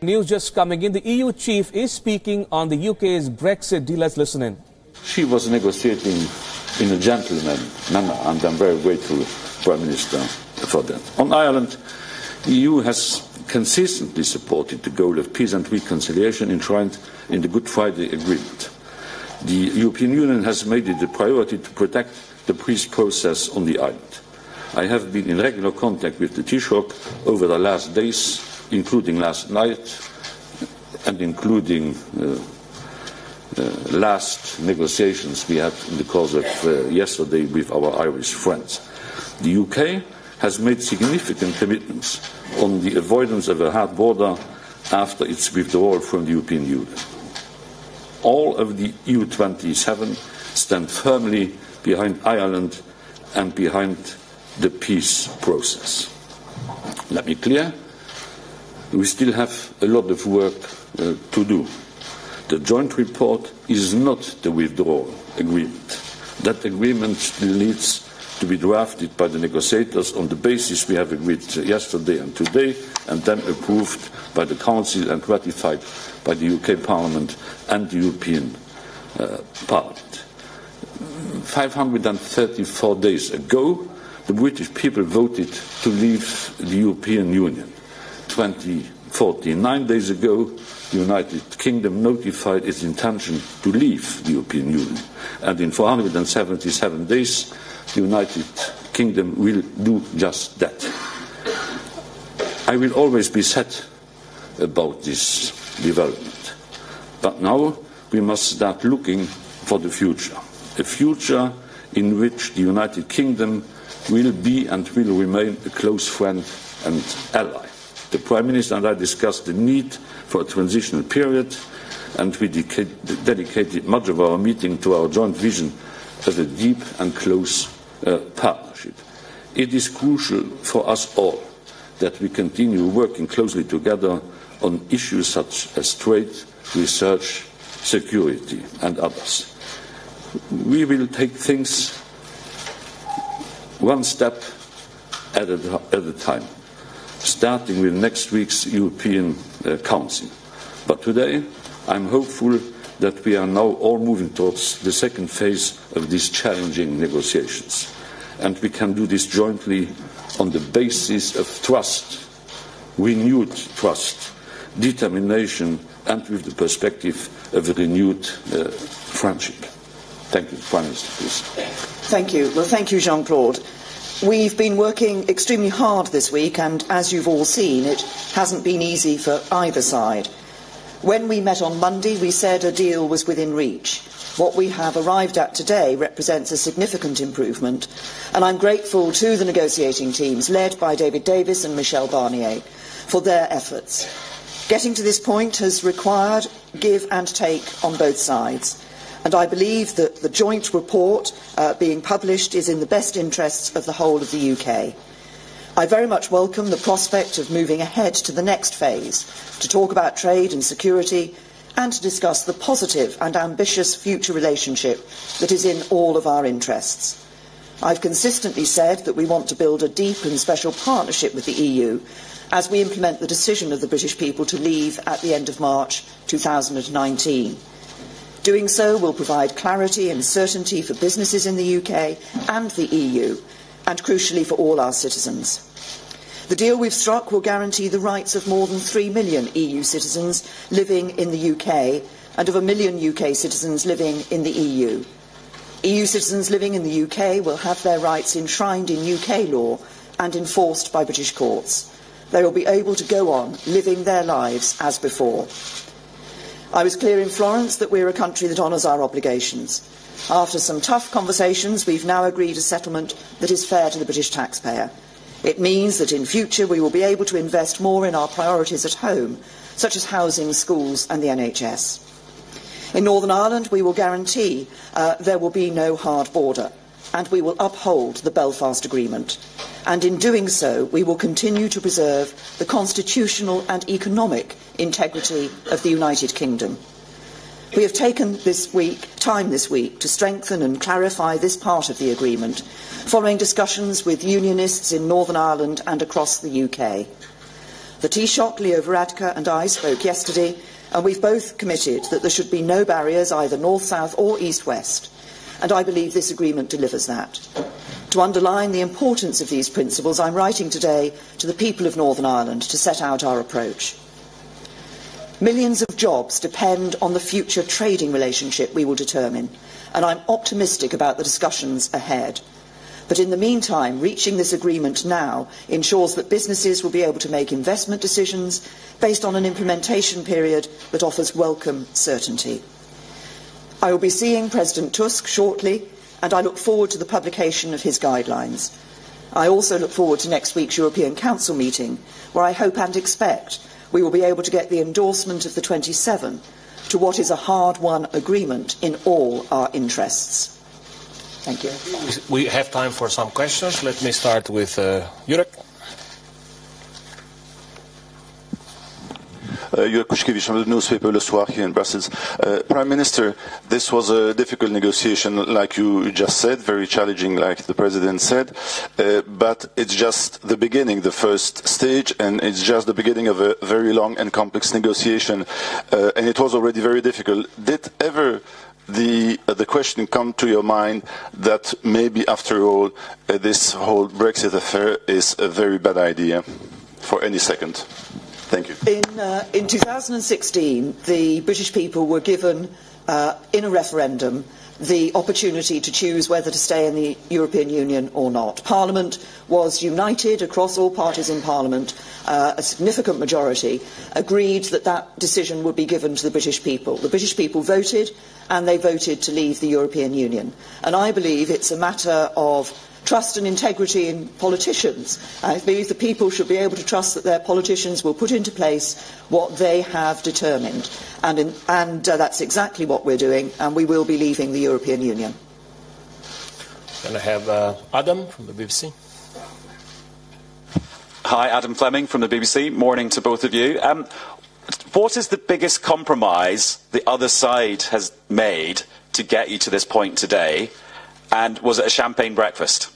News just coming in. The EU chief is speaking on the UK's Brexit deal. Let's listen in. She was negotiating in a gentleman manner, and I'm very grateful, Prime Minister, for that. On Ireland, the EU has consistently supported the goal of peace and reconciliation enshrined in the Good Friday Agreement. The European Union has made it a priority to protect the peace process on the island. I have been in regular contact with the Taoiseach over the last days, including last night and including last negotiations we had in the course of yesterday with our Irish friends. The UK has made significant commitments on the avoidance of a hard border after its withdrawal from the European Union. All of the EU27 stand firmly behind Ireland and behind the peace process. Let me be clear, we still have a lot of work to do. The joint report is not the withdrawal agreement. That agreement still needs to be drafted by the negotiators on the basis we have agreed yesterday and today, and then approved by the Council and ratified by the UK Parliament and the European Parliament. 534 days ago, the British people voted to leave the European Union. 9 days ago, the United Kingdom notified its intention to leave the European Union. And in 477 days, the United Kingdom will do just that. I will always be sad about this development. But now we must start looking for the future. A future in which the United Kingdom will be and will remain a close friend and ally. The Prime Minister and I discussed the need for a transitional period, and we dedicated much of our meeting to our joint vision of a deep and close partnership. It is crucial for us all that we continue working closely together on issues such as trade, research, security and others. We will take things one step at a time, starting with next week's European Council. But today, I'm hopeful that we are now all moving towards the second phase of these challenging negotiations. And we can do this jointly on the basis of trust, renewed trust, determination, and with the perspective of a renewed friendship. Thank you. Prime Minister, please. Thank you. Well, thank you, Jean-Claude. We've been working extremely hard this week, and as you've all seen, it hasn't been easy for either side. When we met on Monday, we said a deal was within reach. What we have arrived at today represents a significant improvement, and I'm grateful to the negotiating teams led by David Davis and Michel Barnier for their efforts. Getting to this point has required give and take on both sides, and I believe that the joint report being published is in the best interests of the whole of the UK. I very much welcome the prospect of moving ahead to the next phase, to talk about trade and security, and to discuss the positive and ambitious future relationship that is in all of our interests. I've consistently said that we want to build a deep and special partnership with the EU as we implement the decision of the British people to leave at the end of March 2019. Doing so will provide clarity and certainty for businesses in the UK and the EU, and crucially for all our citizens. The deal we've struck will guarantee the rights of more than 3 million EU citizens living in the UK and of 1 million UK citizens living in the EU. EU citizens living in the UK will have their rights enshrined in UK law and enforced by British courts. They will be able to go on living their lives as before. I was clear in Florence that we're a country that honours our obligations. After some tough conversations, we've now agreed a settlement that is fair to the British taxpayer. It means that in future we will be able to invest more in our priorities at home, such as housing, schools and the NHS. In Northern Ireland, we will guarantee there will be no hard border, and we will uphold the Belfast Agreement. And in doing so, we will continue to preserve the constitutional and economic integrity of the United Kingdom. We have taken time this week to strengthen and clarify this part of the agreement, following discussions with unionists in Northern Ireland and across the UK. The Taoiseach, Leo Varadkar, and I spoke yesterday, and we've both committed that there should be no barriers, either north-south or east-west, and I believe this agreement delivers that. To underline the importance of these principles, I'm writing today to the people of Northern Ireland to set out our approach. Millions of jobs depend on the future trading relationship we will determine, and I'm optimistic about the discussions ahead. But in the meantime, reaching this agreement now ensures that businesses will be able to make investment decisions based on an implementation period that offers welcome certainty. I will be seeing President Tusk shortly, and I look forward to the publication of his guidelines. I also look forward to next week's European Council meeting, where I hope and expect we will be able to get the endorsement of the 27 to what is a hard-won agreement in all our interests. Thank you. We have time for some questions. Let me start with Jurek. Jurek Kuszkiewicz from the newspaper Le Soir here in Brussels. Prime Minister, this was a difficult negotiation, like you just said, very challenging, like the President said, but it's just the beginning, the first stage, and it's just the beginning of a very long and complex negotiation, and it was already very difficult. Did ever the question come to your mind that maybe after all this whole Brexit affair is a very bad idea for any second? Thank you. In 2016, the British people were given in a referendum the opportunity to choose whether to stay in the European Union or not. Parliament was united across all parties in Parliament. A significant majority agreed that that decision would be given to the British people. The British people voted, and they voted to leave the European Union. And I believe it's a matter of trust and integrity in politicians. I believe the people should be able to trust that their politicians will put into place what they have determined. And that's exactly what we're doing, and we will be leaving the European Union. Then I have Adam from the BBC. Hi, Adam Fleming from the BBC. Morning to both of you. What is the biggest compromise the other side has made to get you to this point today? And was it a champagne breakfast?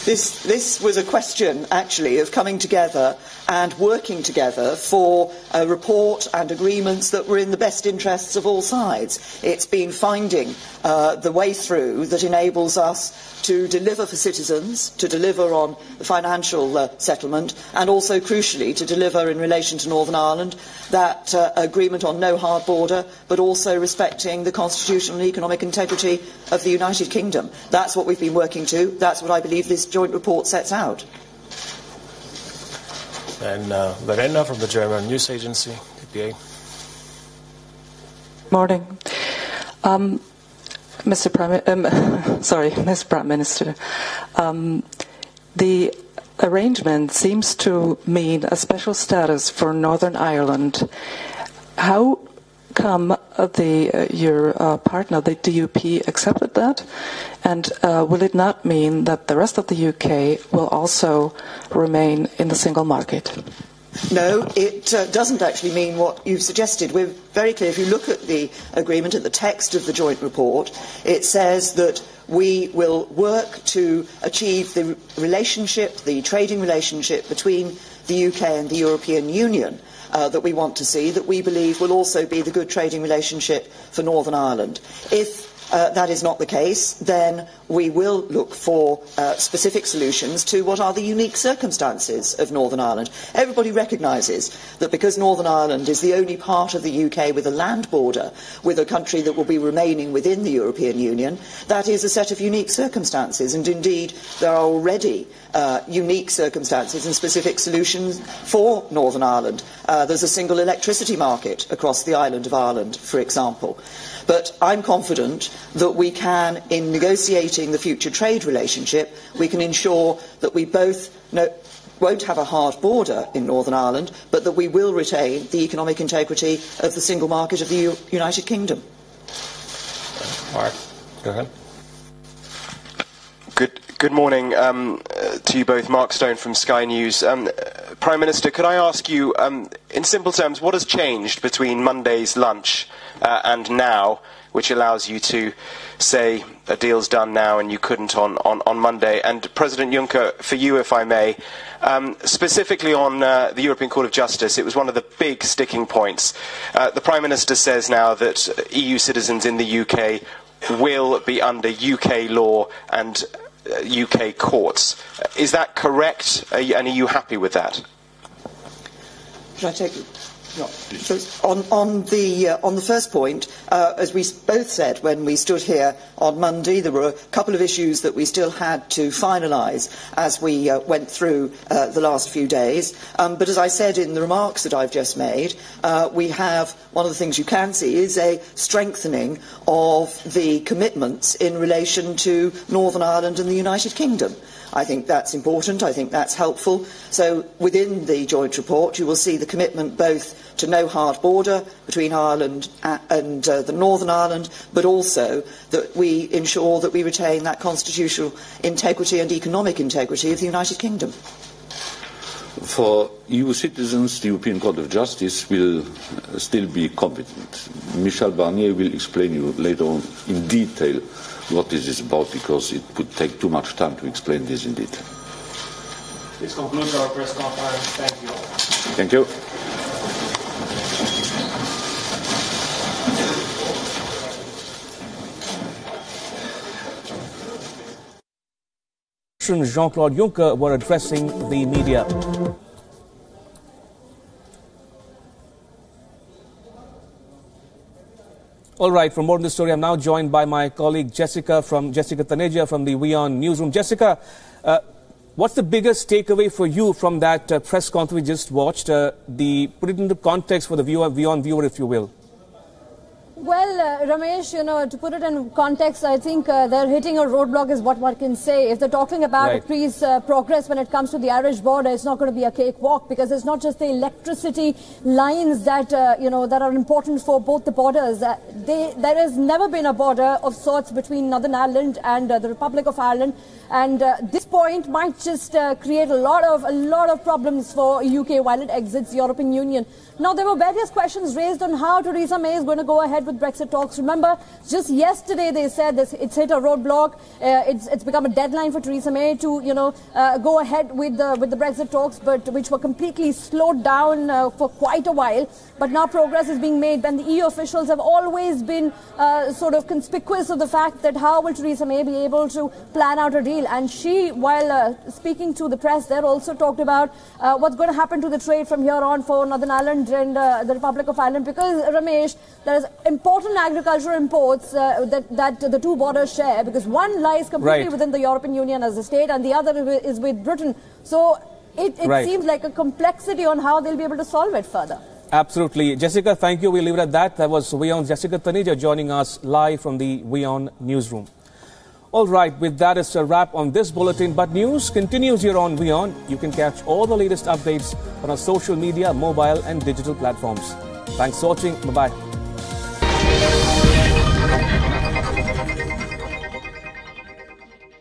This was a question, actually, of coming together and working together for a report and agreements that were in the best interests of all sides. It's been finding the way through that enables us to deliver for citizens, to deliver on the financial settlement, and also, crucially, to deliver in relation to Northern Ireland that agreement on no hard border, but also respecting the constitutional and economic integrity of the United Kingdom. That's what we've been working to. That's what I believe this joint report sets out. And Verena from the German news agency, DPA. Morning. Mr. Prime Minister, the arrangement seems to mean a special status for Northern Ireland. How come your partner, the DUP, accepted that? And will it not mean that the rest of the UK will also remain in the single market? No, it doesn't actually mean what you've suggested. We're very clear. If you look at the agreement, at the text of the joint report, it says that we will work to achieve the relationship, the trading relationship between the UK and the European Union that we want to see, that we believe will also be the good trading relationship for Northern Ireland. If that is not the case, then we will look for specific solutions to what are the unique circumstances of Northern Ireland. Everybody recognises that because Northern Ireland is the only part of the UK with a land border with a country that will be remaining within the European Union, that is a set of unique circumstances, and indeed there are already unique circumstances and specific solutions for Northern Ireland. There's a single electricity market across the island of Ireland, for example. But I'm confident that we can, in negotiating the future trade relationship, we can ensure that we both won't have a hard border in Northern Ireland, but that we will retain the economic integrity of the single market of the United Kingdom. Mark, go ahead. Good morning to you both. Mark Stone from Sky News. Prime Minister, could I ask you, in simple terms, what has changed between Monday's lunch and now, which allows you to say a deal's done now and you couldn't on Monday? And President Juncker, for you, if I may, specifically on the European Court of Justice, it was one of the big sticking points. The Prime Minister says now that EU citizens in the UK will be under UK law and UK courts. Is that correct? And are you happy with that? Should I take it? No. So on the first point, as we both said when we stood here on Monday, there were a couple of issues that we still had to finalise as we went through the last few days. But as I said in the remarks that I've just made, we have, one of the things you can see is a strengthening of the commitments in relation to Northern Ireland and the United Kingdom. I think that's important. I think that's helpful. So within the joint report, you will see the commitment both to no hard border between Ireland and the Northern Ireland, but also that we ensure that we retain that constitutional integrity and economic integrity of the United Kingdom. For EU citizens, the European Court of Justice will still be competent. Michel Barnier will explain you later on in detail what this is about, because it would take too much time to explain this in detail. This concludes our press conference. Thank you. Thank you. Jean-Claude Juncker were addressing the media. All right, for more on this story, I'm now joined by my colleague Jessica Taneja from the WION newsroom. Jessica, what's the biggest takeaway for you from that press conference we just watched? Put it into context for the WION viewer, if you will. Well, Ramesh, to put it in context, I think they're hitting a roadblock is what one can say. If they're talking about increased progress when it comes to the Irish border, it's not going to be a cakewalk, because it's not just the electricity lines that, that are important for both the borders. There has never been a border of sorts between Northern Ireland and the Republic of Ireland. And this point might just create a lot of problems for UK while it exits the European Union. Now, there were various questions raised on how Theresa May is going to go ahead with Brexit talks. Remember, just yesterday they said it's hit a roadblock. It's become a deadline for Theresa May to, go ahead with the Brexit talks, but which were completely slowed down for quite a while. But now progress is being made, and the EU officials have always been sort of conspicuous of the fact that how will Theresa May be able to plan out a deal. And she, while speaking to the press, there also talked about what's going to happen to the trade from here on for Northern Ireland and the Republic of Ireland, because, Ramesh, there is important agricultural imports that the two borders share, because one lies completely within the European Union as a state and the other is with Britain. So it seems like a complexity on how they'll be able to solve it further. Absolutely. Jessica, thank you. We'll leave it at that. That was WION's Jessica Taneja joining us live from the WION newsroom. All right, with that, it's a wrap on this bulletin. But news continues here on WION. You can catch all the latest updates on our social media, mobile and digital platforms. Thanks for watching. Bye-bye.